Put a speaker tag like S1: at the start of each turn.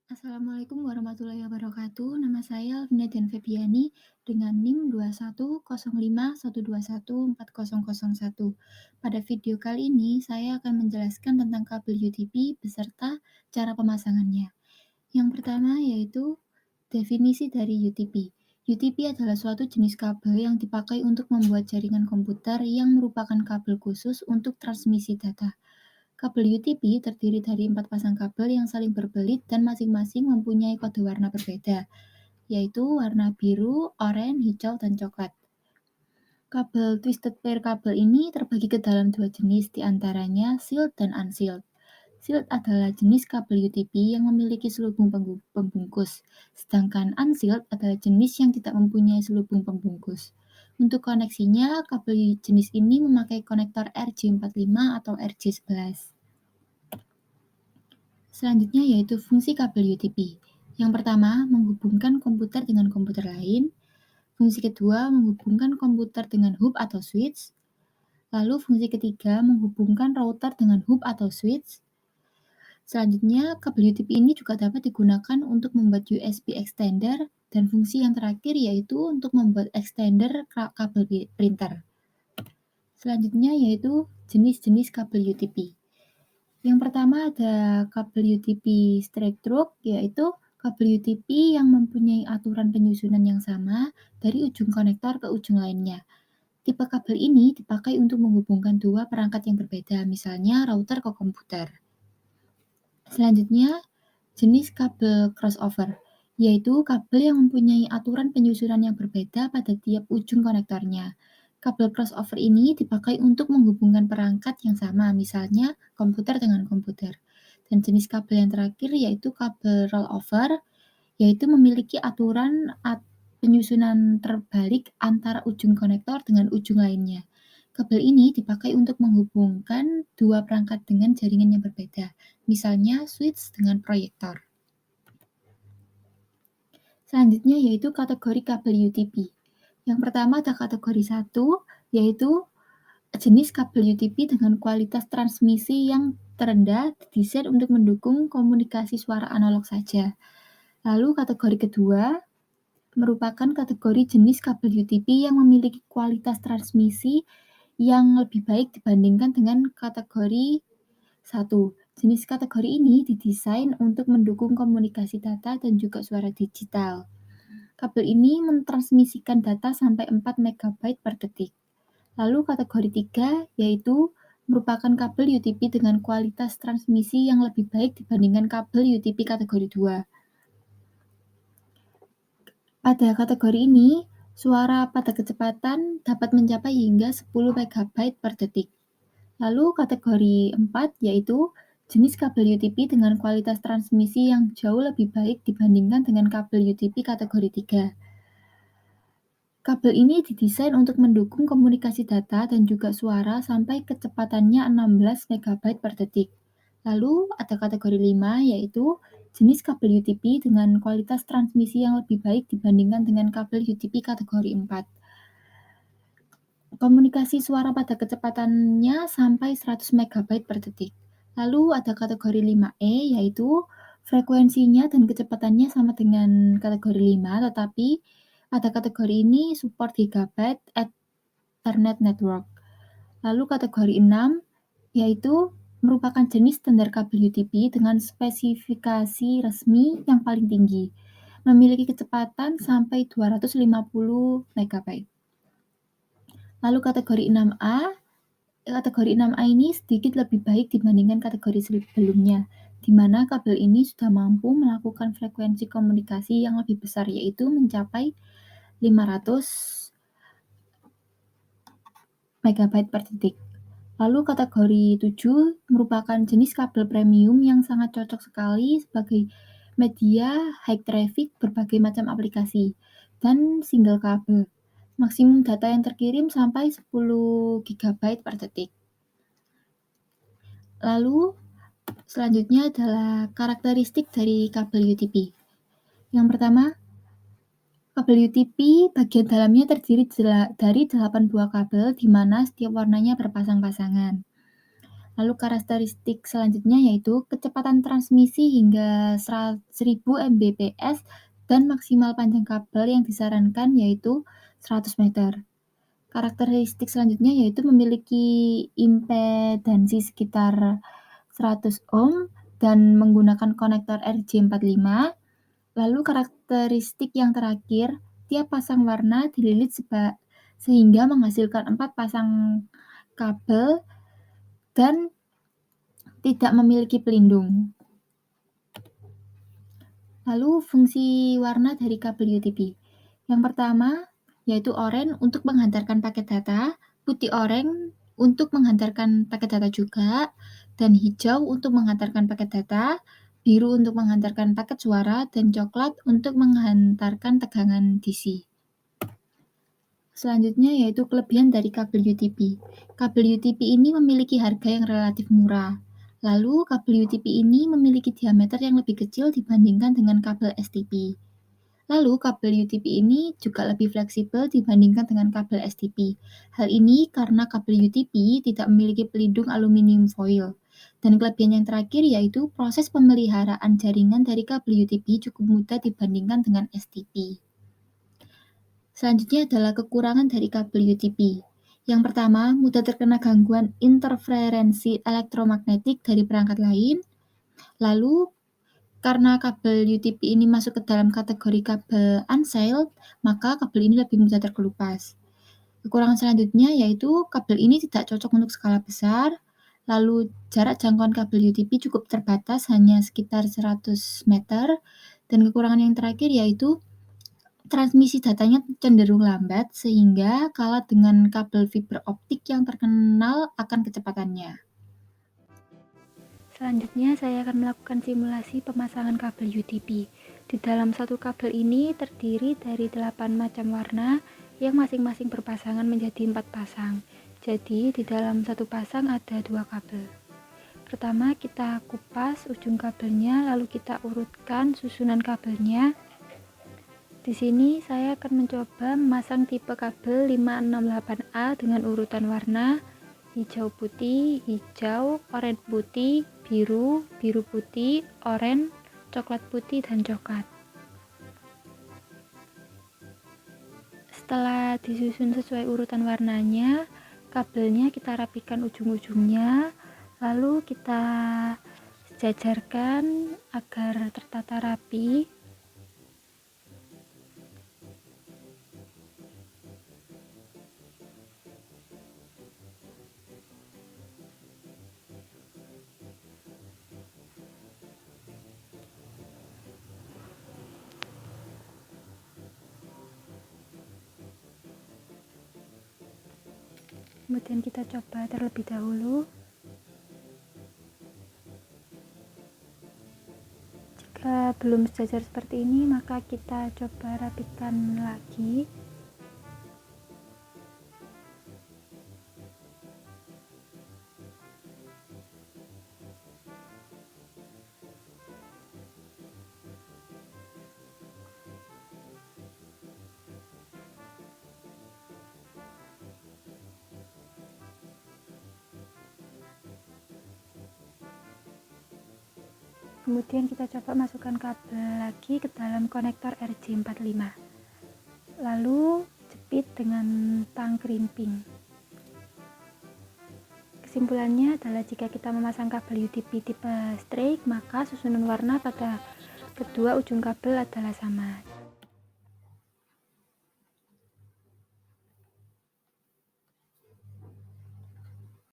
S1: Assalamualaikum warahmatullahi wabarakatuh. Nama saya Alvina Febiani dengan NIM 21051214001. Pada video kali ini, saya akan menjelaskan tentang kabel UTP beserta cara pemasangannya. Yang pertama yaitu definisi dari UTP. UTP adalah suatu jenis kabel yang dipakai untuk membuat jaringan komputer yang merupakan kabel khusus untuk transmisi data. Kabel UTP terdiri dari 4 pasang kabel yang saling berbelit dan masing-masing mempunyai kode warna berbeda, yaitu warna biru, oranye, hijau, dan coklat. Kabel twisted pair kabel ini terbagi ke dalam dua jenis, diantaranya sealed dan unsealed. Sealed adalah jenis kabel UTP yang memiliki selubung pembungkus, sedangkan unsealed adalah jenis yang tidak mempunyai selubung pembungkus. Untuk koneksinya, kabel jenis ini memakai konektor RJ45 atau RJ11. Selanjutnya yaitu fungsi kabel UTP. Yang pertama, menghubungkan komputer dengan komputer lain. Fungsi kedua, menghubungkan komputer dengan hub atau switch. Lalu fungsi ketiga, menghubungkan router dengan hub atau switch. Selanjutnya, kabel UTP ini juga dapat digunakan untuk membuat USB extender dan fungsi yang terakhir yaitu untuk membuat extender kabel printer. Selanjutnya yaitu jenis-jenis kabel UTP. Yang pertama ada kabel UTP straight through, yaitu kabel UTP yang mempunyai aturan penyusunan yang sama dari ujung konektor ke ujung lainnya. Tipe kabel ini dipakai untuk menghubungkan dua perangkat yang berbeda, misalnya router ke komputer. Selanjutnya, jenis kabel crossover, yaitu kabel yang mempunyai aturan penyusunan yang berbeda pada tiap ujung konektornya. Kabel crossover ini dipakai untuk menghubungkan perangkat yang sama, misalnya komputer dengan komputer. Dan jenis kabel yang terakhir yaitu kabel rollover, yaitu memiliki aturan penyusunan terbalik antara ujung konektor dengan ujung lainnya. Kabel ini dipakai untuk menghubungkan dua perangkat dengan jaringan yang berbeda, misalnya switch dengan proyektor. Selanjutnya yaitu kategori kabel UTP. Yang pertama ada kategori 1, yaitu jenis kabel UTP dengan kualitas transmisi yang terendah didesain untuk mendukung komunikasi suara analog saja. Lalu kategori kedua merupakan kategori jenis kabel UTP yang memiliki kualitas transmisi yang lebih baik dibandingkan dengan kategori 1. Jenis kategori ini didesain untuk mendukung komunikasi data dan juga suara digital. Kabel ini mentransmisikan data sampai 4 MB per detik. Lalu kategori 3 yaitu merupakan kabel UTP dengan kualitas transmisi yang lebih baik dibandingkan kabel UTP kategori 2. Pada kategori ini, suara pada kecepatan dapat mencapai hingga 10 MB per detik. Lalu kategori 4 yaitu jenis kabel UTP dengan kualitas transmisi yang jauh lebih baik dibandingkan dengan kabel UTP kategori 3. Kabel ini didesain untuk mendukung komunikasi data dan juga suara sampai kecepatannya 16 MB per detik. Lalu ada kategori 5 yaitu jenis kabel UTP dengan kualitas transmisi yang lebih baik dibandingkan dengan kabel UTP kategori 4. Komunikasi suara pada kecepatannya sampai 100 MB per detik. Lalu ada kategori 5E yaitu frekuensinya dan kecepatannya sama dengan kategori 5, tetapi pada kategori ini support Gigabit Ethernet Network. Lalu kategori 6 yaitu merupakan jenis standar kabel UTP dengan spesifikasi resmi yang paling tinggi, memiliki kecepatan sampai 250 MB. Lalu kategori 6A ini sedikit lebih baik dibandingkan kategori sebelumnya, di mana kabel ini sudah mampu melakukan frekuensi komunikasi yang lebih besar, yaitu mencapai 500 MB per detik. Lalu kategori 7 merupakan jenis kabel premium yang sangat cocok sekali sebagai media high traffic berbagai macam aplikasi dan single kabel. Maksimum data yang terkirim sampai 10 GB per detik. Lalu selanjutnya adalah karakteristik dari kabel UTP. Yang pertama, kabel UTP bagian dalamnya terdiri dari 8 buah kabel di mana setiap warnanya berpasang-pasangan. Lalu karakteristik selanjutnya yaitu kecepatan transmisi hingga 1000 Mbps dan maksimal panjang kabel yang disarankan yaitu 100 meter. Karakteristik selanjutnya yaitu memiliki impedansi sekitar 100 ohm dan menggunakan konektor RJ45. Lalu karakteristik yang terakhir, tiap pasang warna dililit sehingga menghasilkan 4 pasang kabel dan tidak memiliki pelindung. Lalu fungsi warna dari kabel UTP. Yang pertama yaitu oranye untuk menghantarkan paket data, putih oranye untuk menghantarkan paket data juga, dan hijau untuk menghantarkan paket data, biru untuk menghantarkan paket suara, dan coklat untuk menghantarkan tegangan DC. Selanjutnya yaitu kelebihan dari kabel UTP. Kabel UTP ini memiliki harga yang relatif murah. Lalu kabel UTP ini memiliki diameter yang lebih kecil dibandingkan dengan kabel STP. Lalu kabel UTP ini juga lebih fleksibel dibandingkan dengan kabel STP. Hal ini karena kabel UTP tidak memiliki pelindung aluminium foil. Dan kelebihan yang terakhir yaitu proses pemeliharaan jaringan dari kabel UTP cukup mudah dibandingkan dengan STP. Selanjutnya adalah kekurangan dari kabel UTP. Yang pertama, mudah terkena gangguan interferensi elektromagnetik dari perangkat lain. Lalu, karena kabel UTP ini masuk ke dalam kategori kabel unsealed, maka kabel ini lebih mudah terkelupas. Kekurangan selanjutnya yaitu kabel ini tidak cocok untuk skala besar. Lalu, jarak jangkauan kabel UTP cukup terbatas, hanya sekitar 100 meter. Dan kekurangan yang terakhir yaitu transmisi datanya cenderung lambat, sehingga kalah dengan kabel fiber optik yang terkenal akan kecepatannya. Selanjutnya, saya akan melakukan simulasi pemasangan kabel UTP. Di dalam satu kabel ini terdiri dari 8 macam warna yang masing-masing berpasangan menjadi 4 pasang. Jadi, di dalam satu pasang ada 2 kabel. Pertama, kita kupas ujung kabelnya, lalu kita urutkan susunan kabelnya. Di sini saya akan mencoba memasang tipe kabel 568A dengan urutan warna hijau putih, hijau, oranye putih, biru, biru putih, oranye, coklat putih, dan coklat. Setelah disusun sesuai urutan warnanya, kabelnya kita rapikan ujung-ujungnya, lalu kita sejajarkan agar tertata rapi. Kemudian kita coba terlebih dahulu. Jika belum sejajar seperti ini, maka kita coba rapikan lagi. Kemudian kita coba masukkan kabel lagi ke dalam konektor RJ45. Lalu jepit dengan tang krimping. Kesimpulannya adalah jika kita memasang kabel UTP tipe straight, maka susunan warna pada kedua ujung kabel adalah sama.